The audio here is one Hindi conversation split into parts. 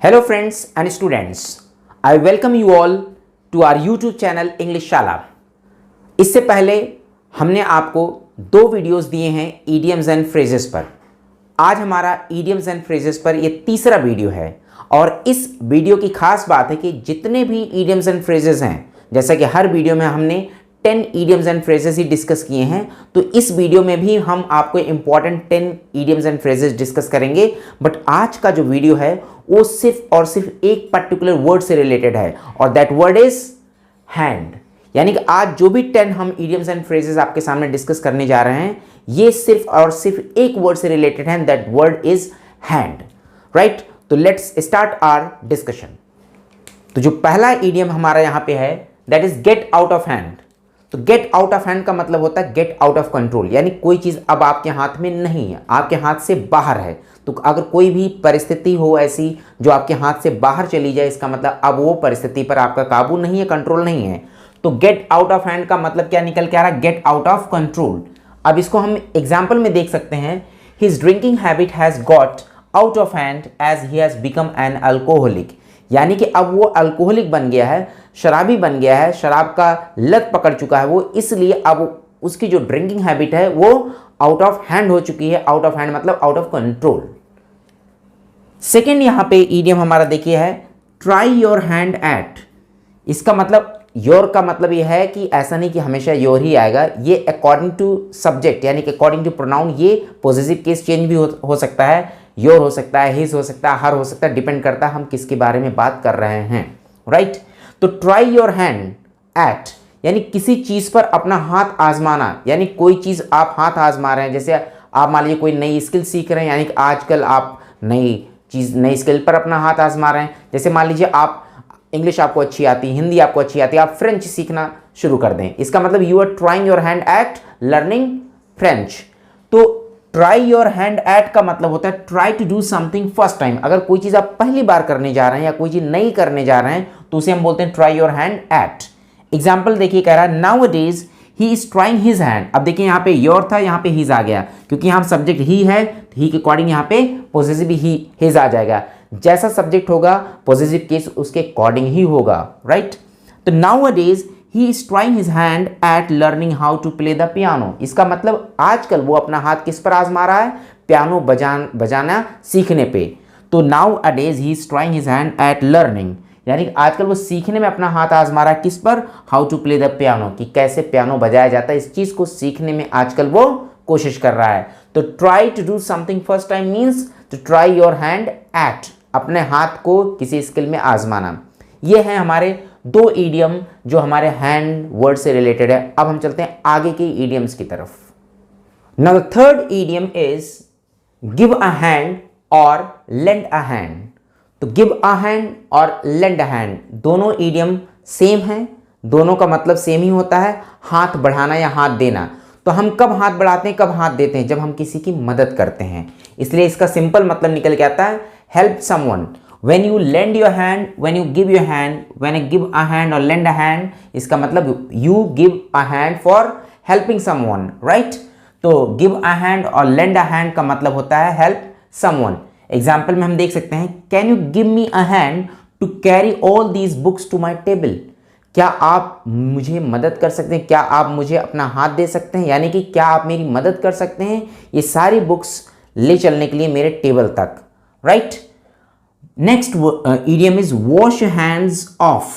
Hello friends and students, I welcome you all to our YouTube channel English शाला। इससे पहले हमने आपको दो वीडियोस दिए हैं idioms and phrases पर। आज हमारा idioms and phrases पर ये तीसरा वीडियो है और इस वीडियो की खास बात है कि जितने भी idioms and phrases हैं, जैसा कि हर वीडियो में हमने 10 idioms and phrases he discuss किए हैं, तो इस वीडियो में भी हम आपको important 10 idioms and phrases discuss करेंगे। बट आज का जो वीडियो है वो सिर्फ और सिर्फ एक पर्टिकुलर वर्ड से रिलेटेड है और दैट वर्ड इज हैंड। यानी कि आज जो भी 10 हम idioms and phrases आपके सामने डिस्कस करने जा रहे हैं, ये सिर्फ और सिर्फ एक वर्ड से रिलेटेड है, that word is hand. Right, तो लेट्स स्टार्ट आवर डिस्कशन। तो जो पहला idiom हमारा यहां पे है that is get out of hand. तो गेट आउट ऑफ हैंड का मतलब होता है गेट आउट ऑफ कंट्रोल, यानी कोई चीज अब आपके हाथ में नहीं है, आपके हाथ से बाहर है। तो अगर कोई भी परिस्थिति हो ऐसी जो आपके हाथ से बाहर चली जाए, इसका मतलब अब वो परिस्थिति पर आपका काबू नहीं है, कंट्रोल नहीं है। तो गेट आउट ऑफ हैंड का मतलब क्या निकल के आ रहा है? Get out of control. अब इसको हम एग्जाम्पल में देख सकते हैं, his drinking habit has got out of hand as he has become an alcoholic. यानी कि अब वो अल्कोहलिक बन गया है, शराबी बन गया है, शराब का लत पकड़ चुका है वो, इसलिए अब उसकी जो ड्रिंकिंग हैबिट है वो आउट ऑफ हैंड हो चुकी है। आउट ऑफ हैंड मतलब आउट ऑफ कंट्रोल। सेकेंड यहां पे ईडियम हमारा देखिए है ट्राई योर हैंड एट। इसका मतलब योर का मतलब यह है कि ऐसा नहीं कि हमेशा योर ही आएगा, ये अकॉर्डिंग टू सब्जेक्ट यानी कि अकॉर्डिंग टू प्रोनाउन ये पॉजिटिव केस चेंज भी हो सकता है, योर हो सकता है, हिज हो सकता है, हर हो सकता है, डिपेंड करता है हम किसके बारे में बात कर रहे हैं। राइट, तो ट्राई योर हैंड एट यानी किसी चीज पर अपना हाथ आजमाना, यानी कोई चीज आप हाथ आजमा रहे हैं। जैसे आप मान लीजिए कोई नई स्किल सीख रहे हैं, यानी कि आजकल आप नई स्किल पर अपना हाथ आजमा रहे हैं। जैसे मान लीजिए आप इंग्लिश आपको अच्छी आती है, हिंदी आपको अच्छी आती है, आप फ्रेंच सीखना शुरू कर दें, इसका मतलब you are trying your hand at learning French. तो ट्राई योर हैंड एट का मतलब होता है try to do something first time. अगर कोई चीज आप पहली बार करने जा रहे हैं या कोई चीज नई करने जा रहे हैं तो उसे हम बोलते हैं try your hand eight. Example देखिए, कह रहा है now a days he is trying his hand. अब देखिए यहाँ पे योर था, यहाँ पे हिज आ गया, क्योंकि यहाँ सब्जेक्ट ही है, ही के अकॉर्डिंग यहाँ पे पॉजिटिव ही हिज आ जाएगा। जैसा सब्जेक्ट होगा पॉजिटिव केस उसके अकॉर्डिंग ही होगा। राइट, तो nowadays he is trying his hand at learning how to play the piano. इसका मतलब आजकल वो अपना हाथ किस पर आजमा रहा है? पियानो बजाना सीखने पे। तो nowadays he is trying his hand at learning, यानी आजकल वो सीखने में अपना हाथ आजमा रहा है, किस पर? How to play the piano, कि कैसे पियानो बजाया जाता है, इस चीज को सीखने में आजकल वो कोशिश कर रहा है। तो try to do something first time means to try your hand at, अपने हाथ को किसी स्किल में आजमाना। ये है हमारे दो ईडियम जो हमारे हैंड वर्ड से रिलेटेड है। अब हम चलते हैं आगे के ईडियम्स की तरफ। Now the third idiom is give a hand और लेंड अ हैंड। तो गिव अ हैंड और लेंड अ हैंड दोनों ईडियम सेम हैं, दोनों का मतलब सेम ही होता है, हाथ बढ़ाना या हाथ देना। तो हम कब हाथ बढ़ाते हैं, कब हाथ देते हैं? जब हम किसी की मदद करते हैं। इसलिए इसका सिंपल मतलब निकल के आता है help someone. When you lend your hand, when you give your hand, when you give a hand or lend a hand, इसका मतलब you give a hand for helping someone, right? तो give a hand और lend a hand का मतलब होता है help someone। एग्जाम्पल में हम देख सकते हैं Can you give me a hand to carry all these books to my table? क्या आप मुझे मदद कर सकते हैं? क्या आप मुझे अपना हाथ दे सकते हैं? यानी कि क्या आप मेरी मदद कर सकते हैं ये सारी बुक्स ले चलने के लिए मेरे टेबल तक, right? Next idiom is wash hands off,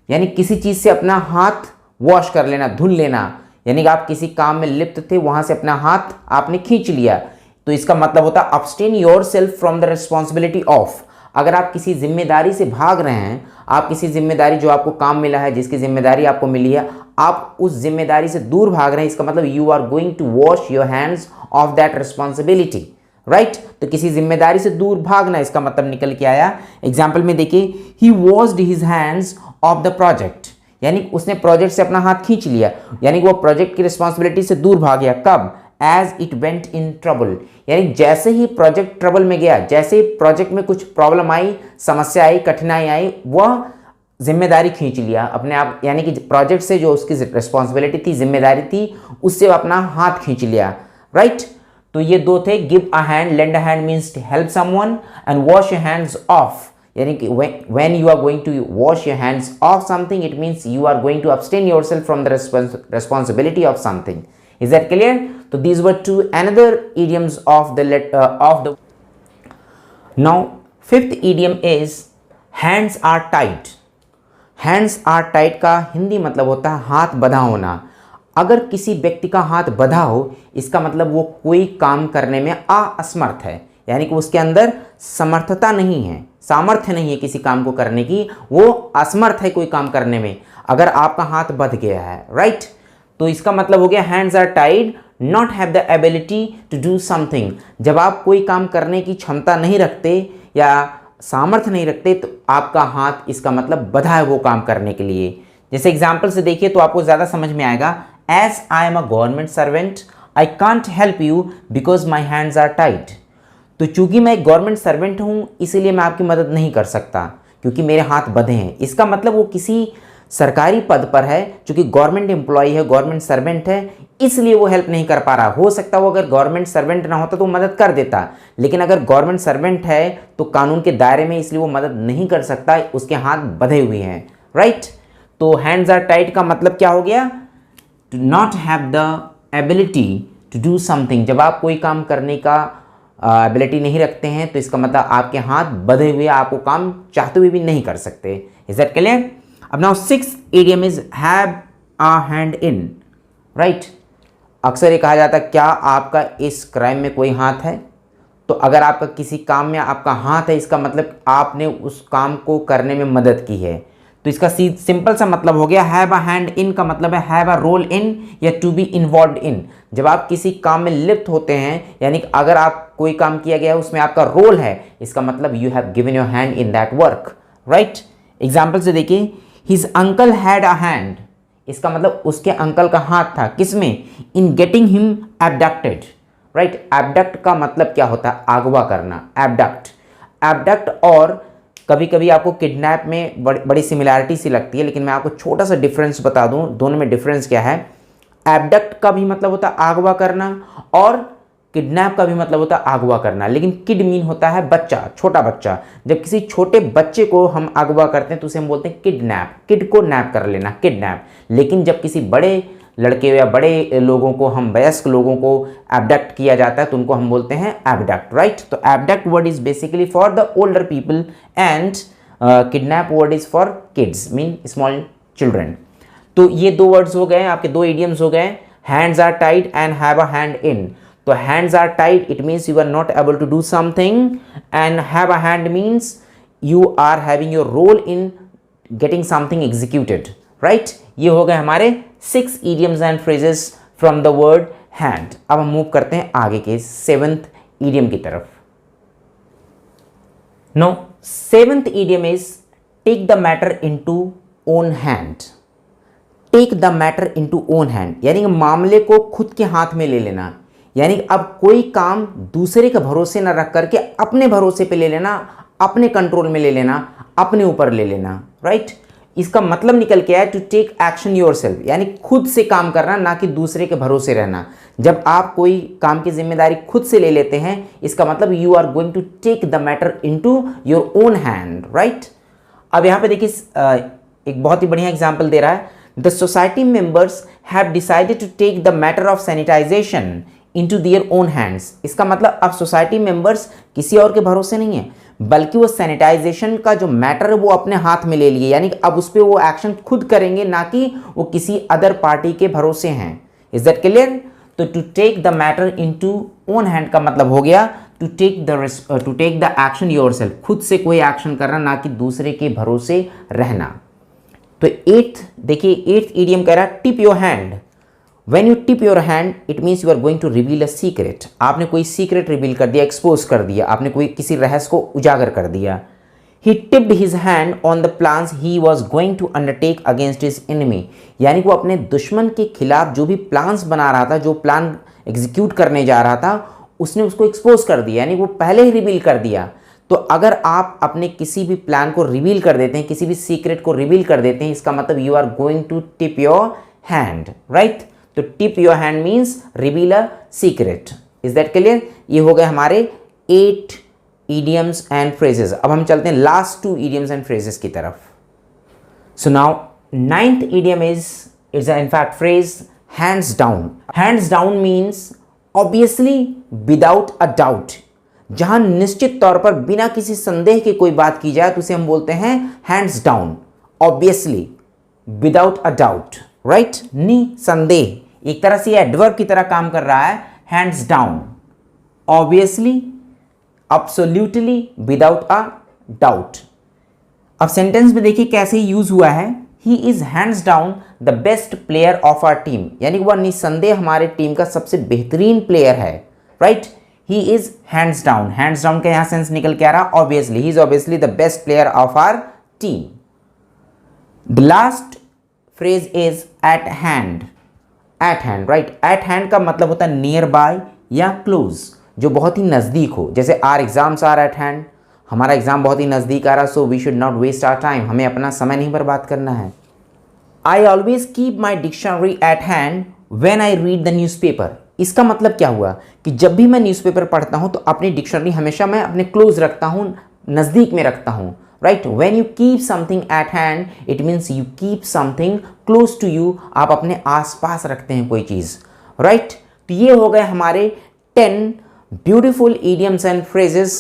यानी किसी चीज से अपना हाथ वॉश कर लेना, धुल लेना। यानी कि आप किसी काम में लिप्त थे, वहां से अपना हाथ आपने खींच लिया, तो इसका मतलब होता है abstain your self from the responsibility of. अगर आप किसी जिम्मेदारी से भाग रहे हैं, आप किसी जिम्मेदारी जो आपको काम मिला है, जिसकी जिम्मेदारी आपको मिली है, आप उस जिम्मेदारी से दूर भाग रहे हैं, इसका मतलब you are going to wash your hands off that responsibility. Right, तो किसी जिम्मेदारी से दूर भागना, इसका मतलब निकल के आया। एग्जाम्पल में देखिए ही washed his hands of the project, यानी उसने प्रोजेक्ट से अपना हाथ खींच लिया, यानी कि वो प्रोजेक्ट की रिस्पॉन्सिबिलिटी से दूर भाग गया। कब? As it went in trouble, यानी जैसे ही प्रोजेक्ट ट्रबल में गया, जैसे ही प्रोजेक्ट में कुछ प्रॉब्लम आई, समस्या आई, कठिनाई आई, वह जिम्मेदारी खींच लिया अपने आप, यानी कि प्रोजेक्ट से जो उसकी रिस्पॉन्सिबिलिटी थी, जिम्मेदारी थी, उससे अपना हाथ खींच लिया। राइट, तो ये दो थे, give a hand, lend a hand means help someone, and wash your hands off, यानी कि when you are going to wash your hands of something, it means you are going to abstain yourself from the responsibility of something. Is that clear? So these were two another idioms of the now fifth idiom is hands are tied. Hands are tight का हिंदी मतलब होता है हाथ बंधा होना। अगर किसी व्यक्ति का हाथ बंधा हो, इसका मतलब वो कोई काम करने में असमर्थ है, यानी कि उसके अंदर समर्थता नहीं है, सामर्थ्य नहीं है किसी काम को करने की, वो असमर्थ है कोई काम करने में। अगर आपका हाथ बंध गया है, राइट, तो इसका मतलब हो गया hands are tied, not have the ability to do something. जब आप कोई काम करने की क्षमता नहीं रखते या सामर्थ्य नहीं रखते तो आपका हाथ इसका मतलब बंधा है वो काम करने के लिए। जैसे एग्जाम्पल से देखिए तो आपको ज़्यादा समझ में आएगा। As I am a government servant I can't help you because my hands are tight. तो चूंकि मैं एक गवर्नमेंट सर्वेंट हूँ इसीलिए मैं आपकी मदद नहीं कर सकता क्योंकि मेरे हाथ बंधे हैं। इसका मतलब वो किसी सरकारी पद पर है, चूंकि गवर्नमेंट एम्प्लॉय है, गवर्नमेंट सर्वेंट है, इसलिए वो हेल्प नहीं कर पा रहा। हो सकता वो अगर गवर्नमेंट सर्वेंट ना होता तो मदद कर देता, लेकिन अगर गवर्नमेंट सर्वेंट है तो कानून के दायरे में, इसलिए वो मदद नहीं कर सकता, उसके हाथ बंधे हुए हैं, राइट। तो हैंड्स आर टाइट का मतलब क्या हो गया? To not have the ability to do something. जब आप कोई काम करने का एबिलिटी नहीं रखते हैं तो इसका मतलब आपके हाथ बंधे हुए, आपको काम चाहते हुए भी नहीं कर सकते। Is that clear? अब now six idiom is have a hand in, right. अक्सर ये कहा जाता है क्या आपका इस क्राइम में कोई हाथ है? तो अगर आपका किसी काम में आपका हाथ है इसका मतलब आपने उस काम को करने में मदद की है। तो इसका सिंपल सा मतलब हो गया हैव अ हैंड इन का मतलब है हैव अ रोल इन या टू बी इन्वॉल्व इन। जब आप किसी काम में लिप्त होते हैं, यानी कि अगर आप कोई काम किया गया है उसमें आपका रोल है, इसका मतलब you have given your hand in that work, right. Example से देखिए, his uncle had a hand, इसका मतलब उसके अंकल का हाथ था किसमें? In getting him abducted, right. Abduct का मतलब क्या होता है? अगवा करना, एबडक्ट। एबडक्ट और कभी कभी आपको किडनैप में बड़ी सिमिलैरिटी सी लगती है, लेकिन मैं आपको छोटा सा डिफरेंस बता दूं, दोनों में डिफरेंस क्या है। एबडक्ट का भी मतलब होता है अगवा करना और किडनैप का भी मतलब होता है अगवा करना, लेकिन किड मीन होता है बच्चा, छोटा बच्चा। जब किसी छोटे बच्चे को हम अगवा करते हैं तो उसे हम बोलते हैं किडनैप, किड को नैप कर लेना, किडनैप। लेकिन जब किसी बड़े लड़के या बड़े लोगों को, हम वयस्क लोगों को एबडक्ट किया जाता है तो उनको हम बोलते हैं एबडक्ट, राइट। तो abduct word is basically for the older people and kidnap word is for kids, mean small children. तो ये दो वर्ड्स हो गए, आपके दो इडियम्स हो गए, hands are tied and have a hand in. तो hands are tied, it means you are not able to do something, and have a hand means you are having your role in getting something executed, right? ये हो गए हमारे 6 idioms and phrases from the word hand। अब हम मूव करते हैं आगे के 7th idiom की तरफ। Now 7th idiom is take the matter into own hand। take the matter into own hand यानी कि मामले को खुद के हाथ में ले लेना, यानी अब कोई काम दूसरे के भरोसे न रख करके अपने भरोसे पे ले लेना, अपने कंट्रोल में ले लेना, अपने ऊपर ले लेना, राइट। इसका मतलब निकल के आया टू टेक एक्शन योरसेल्फ, यानी खुद से काम करना, ना कि दूसरे के भरोसे रहना। जब आप कोई काम की जिम्मेदारी खुद से ले लेते हैं इसका मतलब you are going to take the matter into your own hand, right. अब यहाँ पे देखिए एक बहुत ही बढ़िया एग्जाम्पल दे रहा है। The society members have decided to take the matter of sanitisation into their own hands। इसका मतलब अब सोसाइटी मेंबर्स किसी और के भरोसे नहीं है, बल्कि वो सैनिटाइजेशन का जो मैटर है वो अपने हाथ में ले लिए, यानी कि अब उस पर वो एक्शन खुद करेंगे, ना कि वो किसी अदर पार्टी के भरोसे हैं। Is that clear? तो to take the matter into own hand का मतलब हो गया to take the action yourself, खुद से कोई एक्शन करना, ना कि दूसरे के भरोसे रहना। तो 8th देखिए, 8th idiom कह रहा है tip your hand. When you tip your hand, it means you are going to reveal a secret। आपने कोई सीक्रेट रिवील कर दिया, एक्सपोज कर दिया, आपने कोई किसी रहस्य को उजागर कर दिया। He tipped his hand on the plans he was going to undertake against his enemy। यानी कि वो अपने दुश्मन के खिलाफ जो भी प्लान्स बना रहा था, जो प्लान एग्जीक्यूट करने जा रहा था, उसने उसको एक्सपोज कर दिया, यानी वो पहले ही रिवील कर दिया। तो अगर आप अपने किसी भी प्लान को रिवील कर देते हैं, किसी भी सीक्रेट को रिवील कर देते हैं, इसका मतलब you are going to tip your hand, right. तो tip your hand means reveal a secret. Is that clear? ये हो गए हमारे 8 idioms and phrases. अब हम चलते हैं last two idioms and phrases की तरफ. So now ninth idiom is in fact phrase hands down. Hands down means obviously without a doubt. जहां निश्चित तौर पर बिना किसी संदेह के कोई बात की जाए तो उसे हम बोलते हैं hands down. Obviously without a doubt, right? निसंदेह, एक तरह से एडवर्ब की तरह काम कर रहा है. hands down, obviously, absolutely, without a doubt. अब सेंटेंस में देखिए कैसे यूज हुआ है. He is hands down the best player of our team, यानी कि वह निसंदेह हमारे टीम का सबसे बेहतरीन प्लेयर है. Right, he is hands down. Hands down का यहां सेंस निकल के आ रहा, obviously he is obviously the best player of our team. The last phrase is at hand. At hand, right. At hand का मतलब होता है नियर बाय या क्लोज, जो बहुत ही नज़दीक हो. जैसे our exams are at hand, हमारा एग्जाम बहुत ही नज़दीक आ रहा, so we should not waste our time, हमें अपना समय नहीं बर्बाद करना है. I always keep my dictionary at hand when I read the newspaper. इसका मतलब क्या हुआ कि जब भी मैं न्यूज़पेपर पढ़ता हूँ तो अपनी डिक्शनरी हमेशा मैं अपने क्लोज रखता हूँ, नज़दीक में रखता हूँ. Right, when you keep something at hand it means you keep something close to you. आप अपने आसपास रखते हैं कोई चीज़. राइट, तो ये हो गए हमारे 10 beautiful idioms and phrases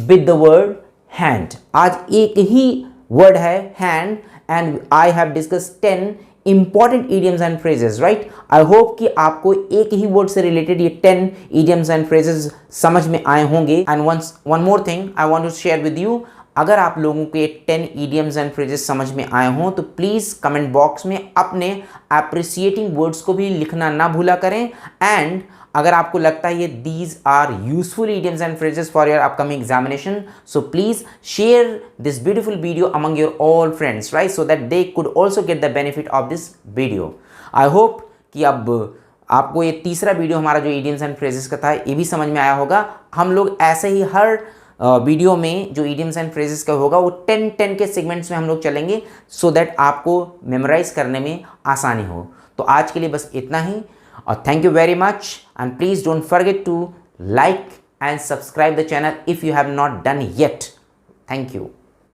with the word hand. आज एक ही वर्ड है hand and I have discussed 10 important idioms and phrases, right? I hope कि आपको एक ही वर्ड से रिलेटेड ये 10 idioms and phrases समझ में आए होंगे. And one more thing I want to share with you. अगर आप लोगों को ये 10 idioms and phrases समझ में आए हों तो प्लीज़ कमेंट बॉक्स में अपने अप्रिसिएटिंग वर्ड्स को भी लिखना ना भूला करें. एंड अगर आपको लगता है ये these are useful idioms and phrases for your upcoming examination, so please share this beautiful video among your all friends, right, so that they could also get the benefit of this video. I hope कि अब आपको ये तीसरा वीडियो हमारा जो idioms and phrases का था ये भी समझ में आया होगा. हम लोग ऐसे ही हर वीडियो में जो idioms and phrases का होगा वो 10 के सेगमेंट्स में हम लोग चलेंगे, सो दैट आपको मेमोराइज करने में आसानी हो. तो आज के लिए बस इतना ही. Thank you very much, and please don't forget to like and subscribe the channel if you have not done yet. Thank you.